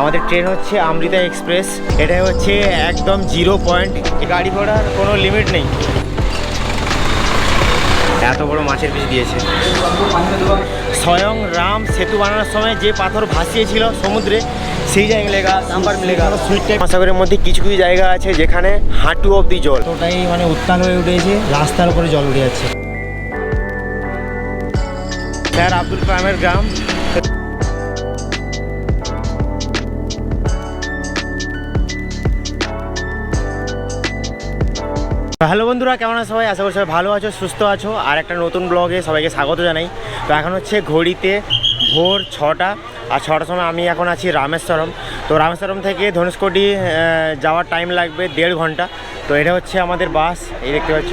আমাদের ট্রেন হচ্ছে অমৃতা এক্সপ্রেস। এটা হচ্ছে একদম 0 পয়েন্ট, গাড়ি ঘোড়ার কোনো লিমিট নেই। এত বড় মাছের পিস দিয়েছে। স্বয়ং রাম সেতু বানানোর সময় যে পাথর ভাসিয়েছিল সমুদ্রে, সেই জায়গা লেগা নাম্বার মিলেগা। সুইট টাইপ মহাসাগরের মধ্যে কিছু কিছু জায়গা আছে যেখানে হাঁটু অব্দি জল, ওটাই মানে উত্তাল হয়ে উঠেছে, রাস্তার উপরে জল উঠে যাচ্ছে। স্যার আব্দুল কালামের গ্রাম। হ্যালো বন্ধুরা, কেমন আছো সবাই? আশা করি সবাই ভালো আছো, সুস্থ আছো। আর একটা নতুন ব্লগে সবাইকে স্বাগত জানাই। তো এখন হচ্ছে ঘড়িতে ভোর 6টা, আর 6টার সময় আমি এখন আছি রামেশ্বরম। তো রামেশ্বরম থেকে ধনুষকোটি যাওয়ার টাইম লাগবে 1.5 ঘন্টা। তো এটা হচ্ছে আমাদের বাস, এই দেখতে পাচ্ছ।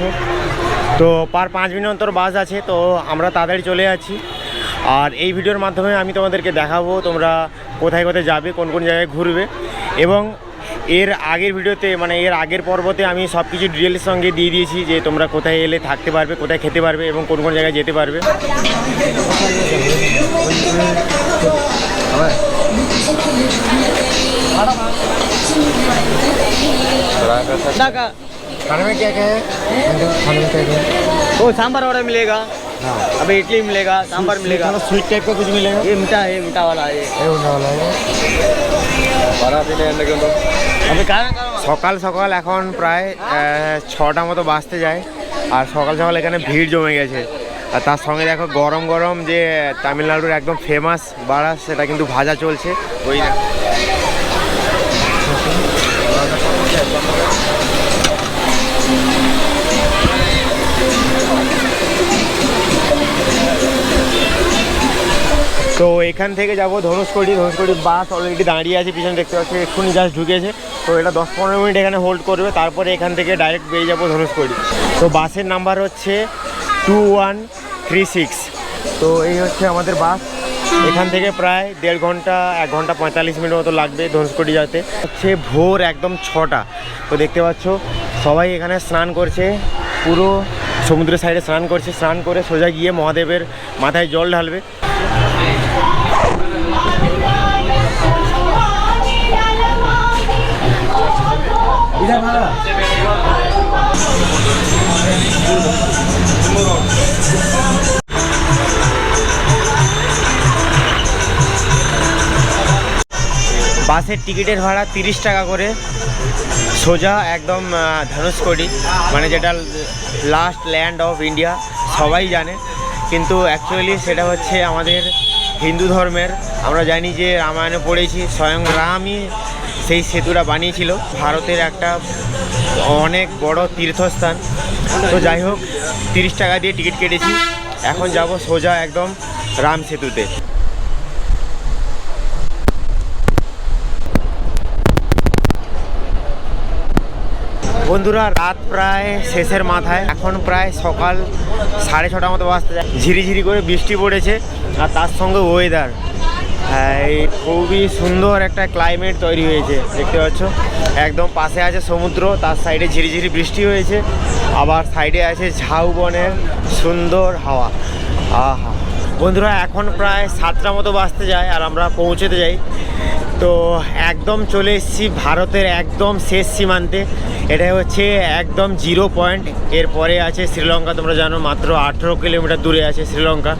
তো পার 5 মিনিট অন্তর বাস আছে, তো আমরা তাড়াতাড়ি চলে যাচ্ছি। আর এই ভিডিওর মাধ্যমে আমি তোমাদেরকে দেখাবো তোমরা কোথায় কোথায় যাবে, কোন কোন জায়গায় ঘুরবে। এবং এর আগের ভিডিওতে মানে এর আগের পর্বতে আমি সব কিছু ডিটেলসের সঙ্গে দিয়ে দিয়েছি যে তোমরা কোথায় এলে থাকতে পারবে, কোথায় খেতে পারবে এবং কোন কোন জায়গায় যেতে পারবে। खाने में क्या क्या है? खाने में क्या क्या है? वो सांभर वड़ा मिलेगा, हाँ, अभी इडली मिलेगा, सांभर मिलेगा। स्वीट टाइप का कुछ मिलेगा? ये मीठा है, मीठा वाला है। ये मीठा वाला है। अभी खाना সকাল সকাল এখন প্রায় 6টা মতো বাজতে যায়, আর সকাল সকাল এখানে ভিড় জমে গেছে। আর তার সঙ্গে দেখো গরম গরম যে তামিলনাড়ুর একদম ফেমাস বাড়া, সেটা কিন্তু ভাজা চলছে। ওই না, তো এখান থেকে যাব ধনুষকোটি। ধনুষকোটির বাস অলরেডি দাঁড়িয়ে আছে, পিছনে দেখতে পাচ্ছি, এক্ষুনি জাস্ট ঢুকেছে। তো এটা 10-15 মিনিট এখানে হোল্ড করবে, তারপরে এখান থেকে ডাইরেক্ট পেয়ে যাবো ধনুষকোটি। তো বাসের নাম্বার হচ্ছে 2136। তো এই হচ্ছে আমাদের বাস। এখান থেকে প্রায় 1.5 ঘন্টা 1 ঘন্টা 45 মিনিট মতো লাগবে ধনুষকোটি যেতে। হচ্ছে ভোর একদম 6টা। তো দেখতে পাচ্ছ সবাই এখানে স্নান করছে, পুরো সমুদ্রের সাইডে স্নান করছে। স্নান করে সোজা গিয়ে মহাদেবের মাথায় জল ঢালবে। বাসের টিকিটের ভাড়া 30 টাকা করে, সোজা একদম ধনুষকোটি, মানে যেটা লাস্ট ল্যান্ড অফ ইন্ডিয়া সবাই জানে। কিন্তু অ্যাকচুয়ালি সেটা হচ্ছে আমাদের হিন্দু ধর্মের। আমরা জানি যে রামায়ণে পড়েছি স্বয়ং রামই সেই সেতুটা বানিয়েছিল। ভারতের একটা অনেক বড় তীর্থস্থান। তো যাই হোক, 30 টাকা দিয়ে টিকিট কেটেছি। এখন যাব সোজা একদম রাম সেতুতে। বন্ধুরা, রাত প্রায় শেষের মাথায়, এখন প্রায় সকাল 6:30 মতো বাজতে যায়। ঝিরিঝিরি করে বৃষ্টি পড়েছে, আর তার সঙ্গে ওয়েদার এই খুবই সুন্দর একটা ক্লাইমেট তৈরি হয়েছে। দেখতে পাচ্ছ একদম পাশে আছে সমুদ্র, তার সাইডে ঝিরিঝিরি বৃষ্টি হয়েছে, আবার সাইডে আছে ঝাউবনের সুন্দর হাওয়া। আহা বন্ধুরা, এখন প্রায় 7টা মতো বাজতে যায়, আর আমরা পৌঁছতে যাই। তো একদম চলে এসেছি ভারতের একদম শেষ সীমান্তে। এটাই হচ্ছে একদম 0 পয়েন্ট। এরপরে আছে শ্রীলঙ্কা, তোমরা জানো মাত্র 18 কিলোমিটার দূরে আছে শ্রীলঙ্কা।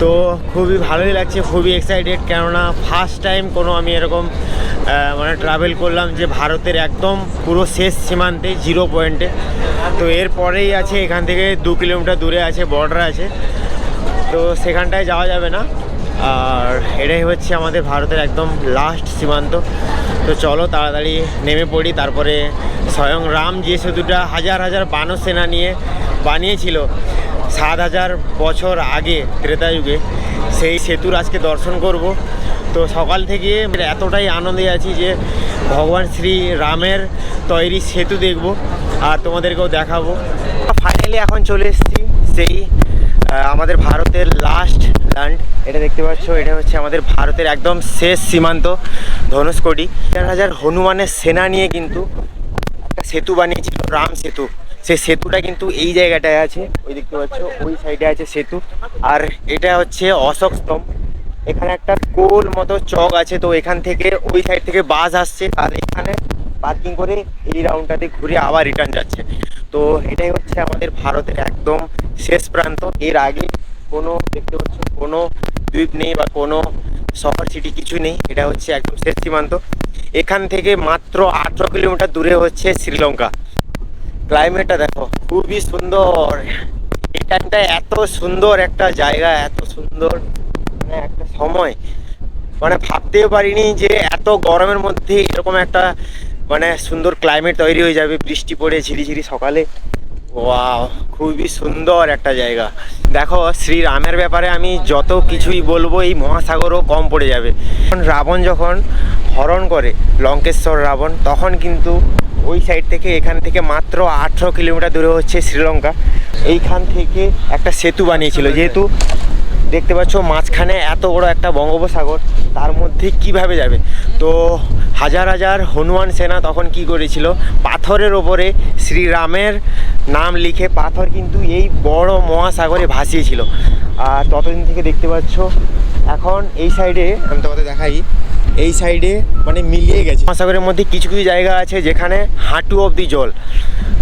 তো খুবই ভালোই লাগছে, খুবই এক্সাইটেড, কেননা ফার্স্ট টাইম কোনো আমি এরকম মানে ট্রাভেল করলাম যে ভারতের একদম পুরো শেষ সীমান্তে 0 পয়েন্টে। তো এরপরেই আছে এখান থেকে 2 কিলোমিটার দূরে আছে বর্ডার আছে, তো সেখানটায় যাওয়া যাবে না। আর এটাই হচ্ছে আমাদের ভারতের একদম লাস্ট সীমান্ত। তো চলো তাড়াতাড়ি নেমে পড়ি। তারপরে স্বয়ং রাম যে সেতুটা হাজার হাজার বানর সেনা নিয়ে বানিয়েছিল 7000 বছর আগে ত্রেতা যুগে, সেই সেতুর আজকে দর্শন করব। তো সকাল থেকে এতটাই আনন্দে আছি যে ভগবান শ্রী রামের তৈরি সেতু দেখব আর তোমাদেরকেও দেখাবো। ফাইনালি এখন চলে এসেছি সেই আমাদের ভারতের লাস্ট ল্যান্ড। এটা দেখতে পাচ্ছ, এটা হচ্ছে আমাদের ভারতের একদম শেষ সীমান্ত ধনুষকোটি। 1000 হনুমানের সেনা নিয়ে কিন্তু একটা সেতু বানিয়েছিল, রাম সেতু। সেই সেতুটা কিন্তু এই জায়গাটায় আছে, ওই দেখতে পাচ্ছ ওই সাইডে আছে সেতু। আর এটা হচ্ছে অশোক স্তম্ভ, এখানে একটা গোল মতো চক আছে, তো এখান থেকে ওই সাইড থেকে বাস আসছে আর এখানে পার্কিং করে এই রাউন্ডটাতে ঘুরে আবার রিটার্ন যাচ্ছে। তো এটাই হচ্ছে আমাদের ভারতের একদম শেষ প্রান্ত। এর আগে কোনো দেখতে পাচ্ছ কোনো দ্বীপ নেই বা কোনো শহর সিটি কিছু নেই, এটা হচ্ছে একদম শেষ সীমান্ত। এখান থেকে মাত্র 18 কিলোমিটার দূরে হচ্ছে শ্রীলঙ্কা। ক্লাইমেটটা দেখো খুবই সুন্দর, এই টাইমটা এত সুন্দর একটা জায়গা, এত সুন্দর মানে একটা সময়, মানে ভাবতেও পারিনি যে এত গরমের মধ্যে এরকম একটা মানে সুন্দর ক্লাইমেট তৈরি হয়ে যাবে, বৃষ্টি পড়ে ঝিরিঝিরি সকালে। ওয়াও, খুবই সুন্দর একটা জায়গা। দেখো শ্রীরামের ব্যাপারে আমি যত কিছুই বলবো এই মহাসাগরও কম পড়ে যাবে। রাবণ যখন হরণ করে লঙ্কেশ্বর রাবণ, তখন কিন্তু ওই সাইড থেকে এখান থেকে মাত্র 18 কিলোমিটার দূরে হচ্ছে শ্রীলঙ্কা। এইখান থেকে একটা সেতু বানিয়েছিল, যেহেতু দেখতে পাচ্ছ মাঝখানে এত বড় একটা বঙ্গোপসাগর, তার মধ্যে কিভাবে যাবে। তো হাজার হাজার হনুমান সেনা তখন কি করেছিল, পাথরের ওপরে শ্রীরামের নাম লিখে পাথর কিন্তু এই বড় মহাসাগরে ভাসিয়েছিল। আর ততদিন থেকে দেখতে পাচ্ছ এখন এই সাইডে আমি তোমাদের দেখাই, এই সাইডে মানে মিলিয়ে গেছে মহাসাগরের মধ্যে কিছু কিছু জায়গা আছে যেখানে হাঁটু অবধি জল।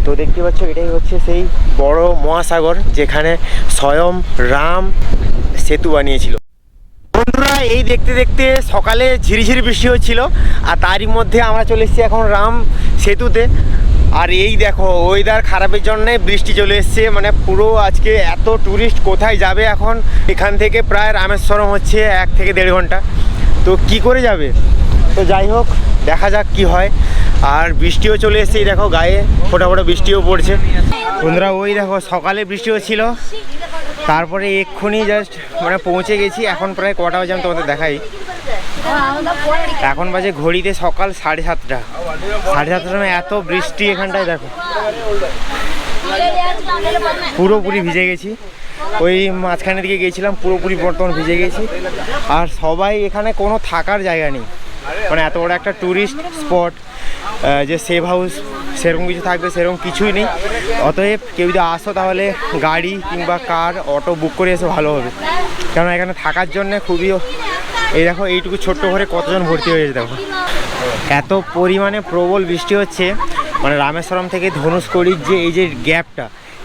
তো দেখতে পাচ্ছ এটাই হচ্ছে সেই বড় মহাসাগর যেখানে স্বয়ং রাম সেতু বানিয়েছিল। বন্ধুরা এই দেখতে দেখতে সকালে ঝিরিঝিরি বৃষ্টি হচ্ছিল আর তারই মধ্যে আমরা চলে এসেছি এখন রাম সেতুতে। আর এই দেখো ওয়েদার খারাপের জন্যে বৃষ্টি চলে এসছে, মানে পুরো আজকে এত ট্যুরিস্ট কোথায় যাবে এখন। এখান থেকে প্রায় রামেশ্বরম হচ্ছে 1 থেকে 1.5 ঘন্টা, তো কি করে যাবে। তো যাই হোক দেখা যাক কি হয়। আর বৃষ্টিও চলে এসছে, দেখো গায়ে ফোটা ফোটা বৃষ্টিও পড়ছে। বন্ধুরা ওই দেখো সকালে বৃষ্টি হচ্ছিল, তারপরে এক্ষুনি জাস্ট মানে পৌঁছে গেছি। এখন প্রায় কটা বাজে আমি তোমাদের দেখাই, এখন বাজে ঘড়িতে সকাল 7:30। 7:30 সময় এত বৃষ্টি এখানটায় দেখো, পুরোপুরি ভিজে গেছি। ওই মাঝখানের দিকে গিয়েছিলাম, পুরোপুরি বর্তমান ভিজে গেছি। আর সবাই এখানে কোনো থাকার জায়গা নেই, মানে এত বড় একটা ট্যুরিস্ট স্পট যে সেভ হাউস সেরকম কিছু থাকবে সেরকম কিছুই নেই। অতএব কেউ যদি আসো তাহলে গাড়ি কিংবা কার অটো বুক করে এসে ভালো হবে, কারণ এখানে থাকার জন্য খুবই এই দেখো এইটুকু ছোট্ট ঘরে কতজন ভর্তি হয়ে গেছে। দেখো এত পরিমাণে প্রবল বৃষ্টি হচ্ছে, মানে রামেশ্বরম থেকে ধনুষকড়ির যে এই যে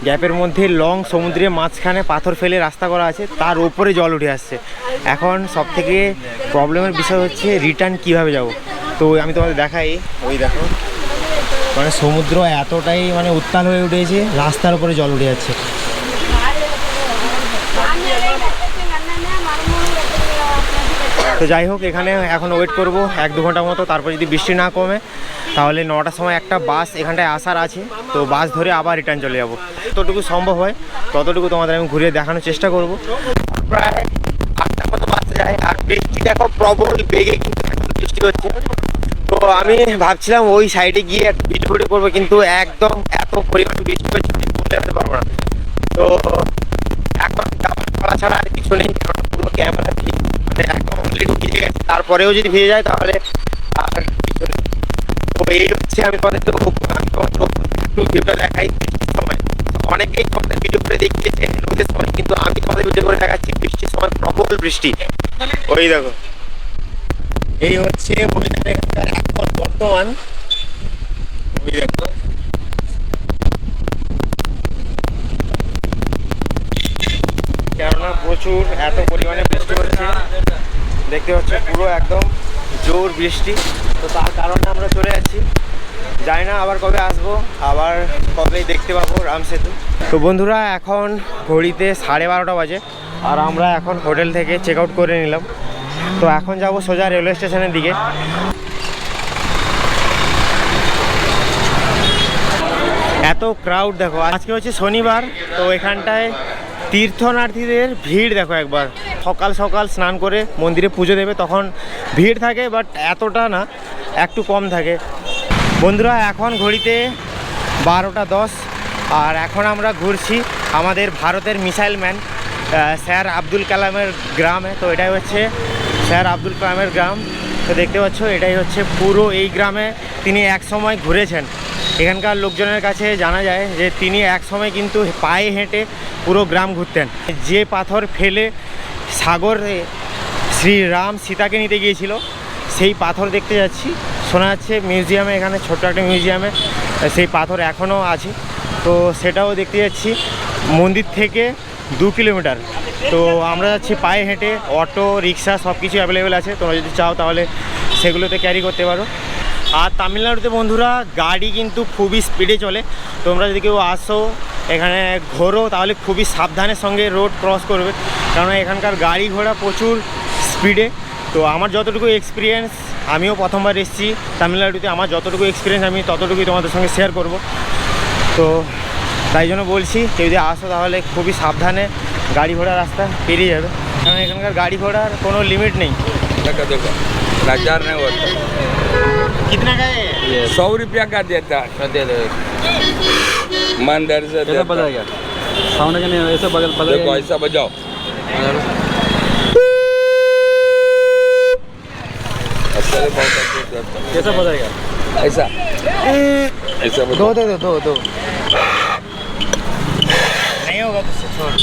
গ্যাপের মধ্যে লং সমুদ্রের মাঝখানে পাথর ফেলে রাস্তা করা আছে, তার উপরে জল উঠে আসছে। এখন সব থেকে প্রবলেমের বিষয় হচ্ছে রিটার্ন কিভাবে যাব। তো আমি তোমাদের দেখাই, ওই দেখো মানে সমুদ্র এতটাই মানে উত্তাল হয়ে উঠেছে, রাস্তার উপরে জল উঠে যাচ্ছে। তো যাই হোক এখানে এখন ওয়েট করব 1-2 ঘন্টা মতো, তারপর যদি বৃষ্টি না কমে তাহলে 9টার সময় একটা বাস এখানটায় আসার আছে, তো বাস ধরে আবার রিটার্ন চলে যাব। যতটুকু সম্ভব হয় ততটুকু তোমাদের আমি ঘুরিয়ে দেখানোর চেষ্টা করব। প্রায় 8টার মতো বাসে যায় আর বৃষ্টি দেখো প্রবল বেগে কিন্তু বৃষ্টি হচ্ছে। তো আমি ভাবছিলাম ওই সাইডে গিয়ে ভিডিও করবো, কিন্তু একদম এত পরিমাণ বৃষ্টি হচ্ছে বলে যেতে পারবো না। তো এখন যাওয়ার ছাড়া আর কিছু নেই, পুরো ক্যামেরা মানে একদম অলরেডি ভিজে গেছে, তারপরেও যদি ভিজে যায় তাহলে আর কিছু নেই। তো এই হচ্ছে আমি তোমাদেরকে ভিডিওটা দেখাই বৃষ্টির সময়। অনেকেই তোমাদের ভিডিও করে দেখিয়েছে রোদের সময়, কিন্তু আমি তোমাদের ভিডিও করে দেখাচ্ছি বৃষ্টির সময় প্রবল বৃষ্টি। ওই দেখো এই হচ্ছে এখন বর্তমান, ওই দেখো কেননা প্রচুর এত পরিমাণে বৃষ্টি হচ্ছে, দেখতে পাচ্ছ পুরো একদম জোর বৃষ্টি। তো তার কারণে আমরা চলে যাচ্ছি, জানি না আবার কবে আসবো, আবার কবে দেখতে পাবো রাম সেতু। তো বন্ধুরা এখন ঘড়িতে 12:30 বাজে আর আমরা এখন হোটেল থেকে চেক আউট করে নিলাম। তো এখন যাব সোজা রেলওয়ে স্টেশনের দিকে। এত ক্রাউড দেখো, আজকে হচ্ছে শনিবার, তো এখানটায় তীর্থনার্থীদের ভিড় দেখো একবার। সকাল সকাল স্নান করে মন্দিরে পুজো দেবে তখন ভিড় থাকে, বাট এতটা না, একটু কম থাকে। বন্ধুরা এখন ঘড়িতে 12:10 আর এখন আমরা ঘুরছি আমাদের ভারতের মিসাইল ম্যান স্যার আব্দুল কালামের গ্রামে। তো এটাই হচ্ছে স্যার আব্দুল কালামের গ্রাম। তো দেখতে পাচ্ছ এটাই হচ্ছে পুরো এই গ্রামে তিনি এক সময় ঘুরেছেন। এখানকার লোকজনের কাছে জানা যায় যে তিনি এক সময় কিন্তু পায়ে হেঁটে পুরো গ্রাম ঘুরতেন। যে পাথর ফেলে সাগরে শ্রীরাম সীতাকে নিতে গিয়েছিল সেই পাথর দেখতে যাচ্ছি। শোনা যাচ্ছে মিউজিয়ামে, এখানে ছোট্ট একটা মিউজিয়ামে সেই পাথর এখনও আছে, তো সেটাও দেখতে যাচ্ছি। মন্দির থেকে 2 কিলোমিটার, তো আমরা যাচ্ছি পায়ে হেঁটে। অটো রিক্সা সব কিছু অ্যাভেলেবেল আছে, তোমরা যদি চাও তাহলে সেগুলোতে ক্যারি করতে পারো। আর তামিলনাড়ুতে বন্ধুরা গাড়ি কিন্তু খুবই স্পিডে চলে। তোমরা যদি কেউ আসো এখানে ঘোরো তাহলে খুবই সাবধানের সঙ্গে রোড ক্রস করবে, কারণ এখানকার গাড়ি ঘোড়া প্রচুর স্পিডে। তো আমার যতটুকু এক্সপিরিয়েন্স, আমিও প্রথমবার এসেছি তামিলনাড়ুতে, আমার যতটুকু এক্সপিরিয়েন্স আমি ততটুকুই তোমাদের সঙ্গে শেয়ার করব। তো তাই জন্য বলছি, কেউ যদি আসো তাহলে খুবই সাবধানে গাড়ি ঘোড়া রাস্তা পেরিয়ে যাবে, কারণ এখানকার গাড়ি ঘোড়ার কোনো লিমিট নেই। देखो देखो 1000 नहीं होता, कितना का है? 100 रुपया का देता है। दे दो। ईमानदार से कैसा देता बजा है। गया साउंड के नहीं ऐसा बजा देखो ऐसा बजाओ, अच्छा है, बहुत अच्छा देता है। कैसा बजाएगा? ऐसा ऐसा दो बजाओ। दे दो, दो नहीं होगा तुझसे, छोड़।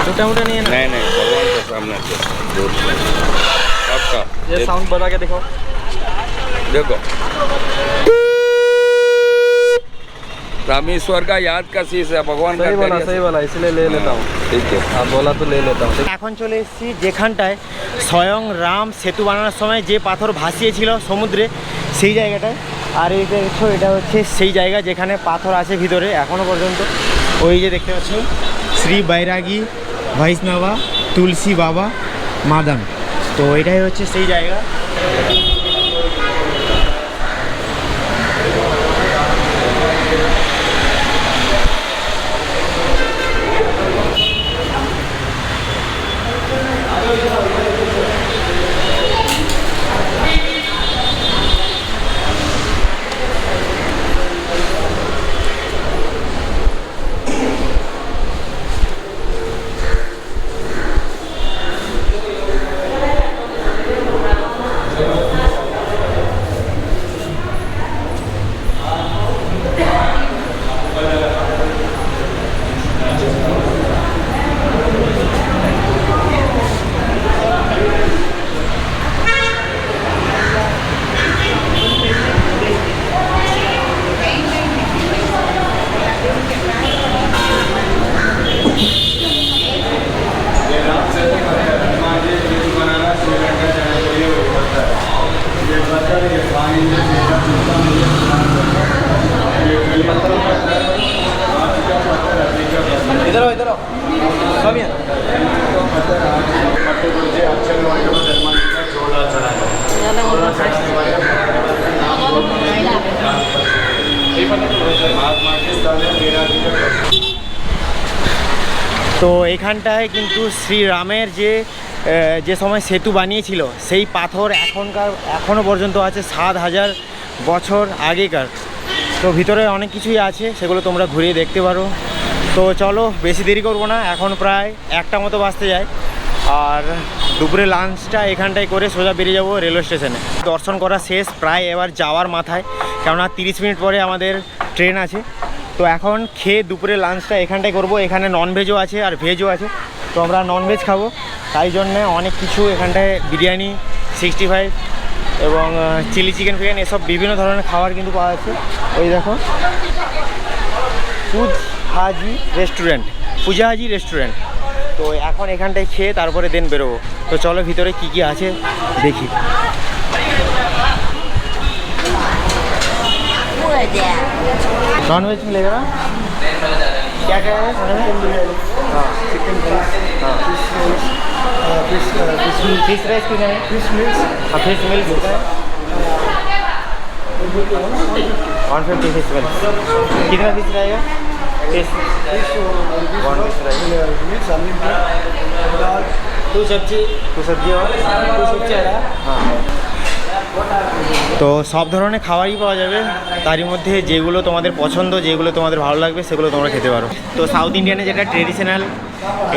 टूटा उटा नहीं है ना? नहीं नहीं, भगवान के सामने से दूर से। आपका ये साउंड बजा के दिखाओ। देखो रामेश्वर का याद का शीश है, भगवान का सही बोला दरिया सही से- बोला, इसलिए ले लेता हूँ। ठीक है। आप बोला तो ले लेता हूँ। এখন চলে এসেছি যেখানটায় স্বয়ং রাম সেতু বানানোর সময় যে পাথর ভাসিয়েছিল সমুদ্রে, সেই জায়গাটায়। আর এই যে দেখছো, এটা হচ্ছে সেই জায়গা যেখানে পাথর আছে ভিতরে এখনও পর্যন্ত। ওই যে দেখতে পাচ্ছ, শ্রী বৈরাগী বৈষ্ণবা তুলসী বাবা মাদান, তো এটাই হচ্ছে সেই জায়গা। इधर आओ इधर आओ कम यहाँ। তো এখানটায় কিন্তু শ্রীরামের যে সময় সেতু বানিয়েছিল সেই পাথর এখনও পর্যন্ত আছে 7000 বছর আগেকার। তো ভিতরে অনেক কিছুই আছে, সেগুলো তোমরা ঘুরিয়ে দেখতে পারো। তো চলো বেশি দেরি করবো না, এখন প্রায় 1টা মতো বাজতে যায়। আর দুপুরে লাঞ্চটা এখানটায় করে সোজা বেরিয়ে যাবো রেলওয়ে স্টেশনে। দর্শন করা শেষ প্রায়, এবার যাওয়ার মাথায়, কেননা 30 মিনিট পরে আমাদের ট্রেন আছে। তো এখন খেয়ে দুপুরে লাঞ্চটা এখানটায় করব। এখানে ননভেজও আছে আর ভেজও আছে, তো আমরা ননভেজ খাবো, তাই জন্যে অনেক কিছু এখানটায় বিরিয়ানি, 65 এবং চিলি চিকেন ফিকেন এসব বিভিন্ন ধরনের খাবার কিন্তু পাওয়া যাচ্ছে। ওই দেখো, পূজা হাজি রেস্টুরেন্ট। তো এখন এখানটায় খেয়ে তারপরে দেন বেরোবো। তো চলো ভিতরে কি কি আছে দেখি। नॉनवेज मिलेगा ना? क्या क्या है खाने में? हाँ चिकन राइस, हाँ फिश राइस कितना है? फिश मिल्स, हाँ फिश मिल्स कितना है? 150 फिश मिल्स। कितना फिश रहेगा? फिश 1 फिश रहेगा। टू सब्जी और हाँ। তো সব ধরনের খাবারই পাওয়া যাবে, তারই মধ্যে যেগুলো তোমাদের পছন্দ, যেগুলো তোমাদের ভালো লাগবে সেগুলো তোমরা খেতে পারো। তো সাউথ ইন্ডিয়ানে যেটা ট্রেডিশনাল,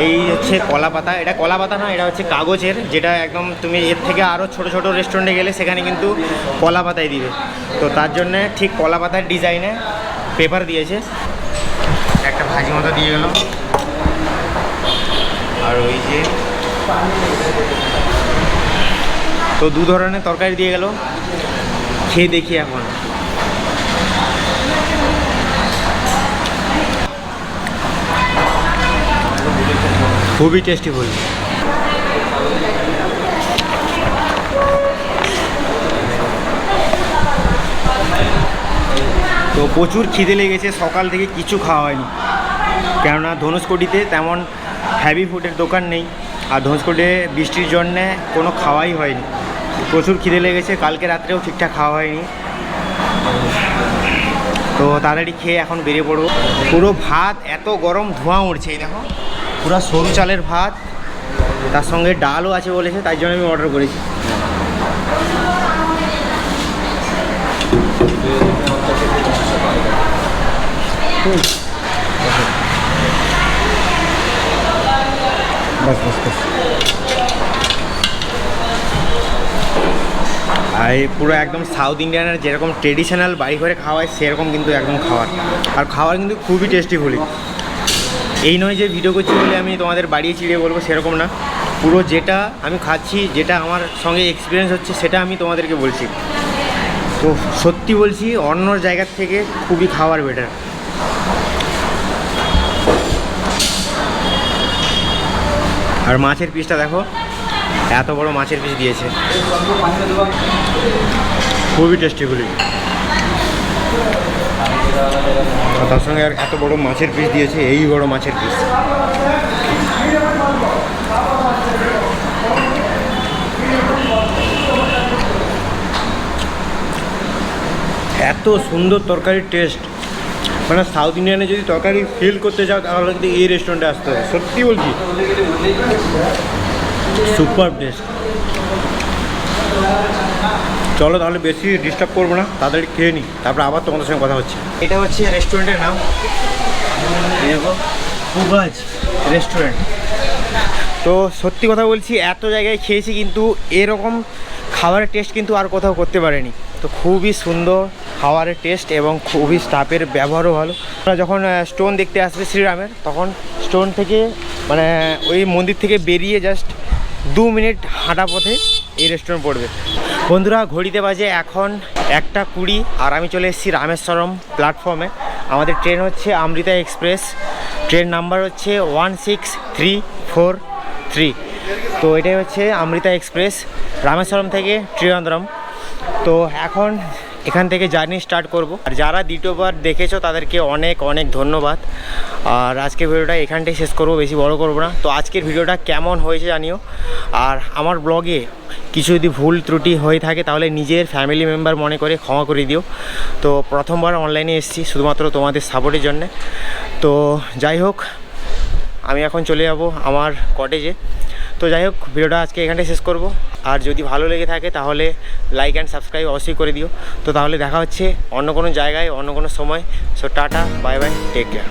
এই হচ্ছে কলা পাতা। এটা কলা পাতা না, এটা হচ্ছে কাগজের, যেটা একদম তুমি এর থেকে আরও ছোটো ছোটো রেস্টুরেন্টে গেলে সেখানে কিন্তু কলা পাতাই দিবে। তো তার জন্যে ঠিক কলা পাতার ডিজাইনে পেপার দিয়েছে। একটা ভাজি মতো দিয়ে গেল, আর আর ওই যে তো দু ধরনের তরকারি দিয়ে গেল, খেয়ে দেখি এখন। খুবই টেস্টি ফুল। তো প্রচুর খিদে লেগেছে, সকাল থেকে কিছু খাওয়া হয়নি, কেননা ধনুষকোটিতে তেমন হ্যাভি ফুডের দোকান নেই, আর ধনুষকোটে বৃষ্টির জন্যে কোনো খাওয়াই হয়নি। প্রচুর খিদে লেগেছে, কালকে রাত্রেও ঠিকঠাক খাওয়া হয়নি, তো তাড়াতাড়ি খেয়ে এখন বেরিয়ে পড়বো। পুরো ভাত এত গরম, ধোঁয়া উঠছে, এই দেখো পুরো সরু চালের ভাত, তার সঙ্গে ডালও আছে বলেছে, তাই জন্য আমি অর্ডার করেছি। আর এই পুরো একদম সাউথ ইন্ডিয়ানের যেরকম ট্রেডিশনাল বাড়ি ঘরে খাওয়ায় সেরকম কিন্তু একদম খাবার, আর খাবার কিন্তু খুবই টেস্টি বলি। এই নয় যে ভিডিও করছি বলে আমি তোমাদের বাড়িয়ে চিড়িয়ে বলবো, সেরকম না, পুরো যেটা আমি খাচ্ছি, যেটা আমার সঙ্গে এক্সপিরিয়েন্স হচ্ছে সেটা আমি তোমাদেরকে বলছি। তো সত্যি বলছি, অন্য জায়গার থেকে খুবই খাবার বেটার। আর মাছের পিসটা দেখো, এত বড় মাছের পিস দিয়েছে, খুবই টেস্টিগুলি। তার সঙ্গে আর এত বড় মাছের পিস দিয়েছে, এই বড় মাছের পিস। এত সুন্দর তরকারির টেস্ট, মানে সাউথ ইন্ডিয়ানে যদি তরকারি ফিল করতে চাও তাহলে কিন্তু এই রেস্টুরেন্টে আসতে হবে, সত্যি বলছি, সুপার টেস্ট। চলো তাহলে বেশি ডিস্টার্ব করবো না, তাড়াতাড়ি খেয়ে নিই, তারপরে আবার তোমাদের সঙ্গে কথা হচ্ছে। এটা হচ্ছে রেস্টুরেন্টের নাম, দেখো পুগাজ রেস্টুরেন্ট। তো সত্যি কথা বলছি, এত জায়গায় খেয়েছি কিন্তু এরকম খাবারের টেস্ট কিন্তু আর কোথাও করতে পারেনি। তো খুবই সুন্দর খাবারের টেস্ট এবং খুবই স্টাফের ব্যবহারও ভালো। আমরা যখন স্টোন দেখতে আসবে শ্রীরামের, তখন স্টোন থেকে মানে ওই মন্দির থেকে বেরিয়ে জাস্ট 2 মিনিট হাঁটা পথে এই রেস্টুরেন্ট পড়বে। বন্ধুরা, ঘড়িতে বাজে এখন 1:20 আর আমি চলে এসেছি রামেশ্বরম প্ল্যাটফর্মে। আমাদের ট্রেন হচ্ছে অমৃতা এক্সপ্রেস, ট্রেন নাম্বার হচ্ছে 16343। তো এটাই হচ্ছে অমৃতা এক্সপ্রেস, রামেশ্বরম থেকে ত্রিবেন্দ্রম। তো এখন এখান থেকে জার্নি স্টার্ট করব। আর যারা দ্বিতীয়বার দেখেছো তাদেরকে অনেক অনেক ধন্যবাদ। আর আজকের ভিডিওটা এখানটাই শেষ করব, বেশি বড় করব না। তো আজকের ভিডিওটা কেমন হয়েছে জানিও। আর আমার ব্লগে কিছু যদি ভুল ত্রুটি হয়ে থাকে তাহলে নিজের ফ্যামিলি মেম্বার মনে করে ক্ষমা করে দিও। তো প্রথমবার অনলাইনে এসেছি শুধুমাত্র তোমাদের সাপোর্টের জন্যে। তো যাই হোক, আমি এখন চলে যাব আমার কটেজে। তো যাই হোক, ভিডিওটা আজকে এখানটাই শেষ করব। আর যদি ভালো লেগে থাকে তাহলে লাইক অ্যান্ড সাবস্ক্রাইব অবশ্যই করে দিও। তো তাহলে দেখা হচ্ছে অন্য কোনো জায়গায়, অন্য কোনো সময়। So ta ta, bye bye, take care.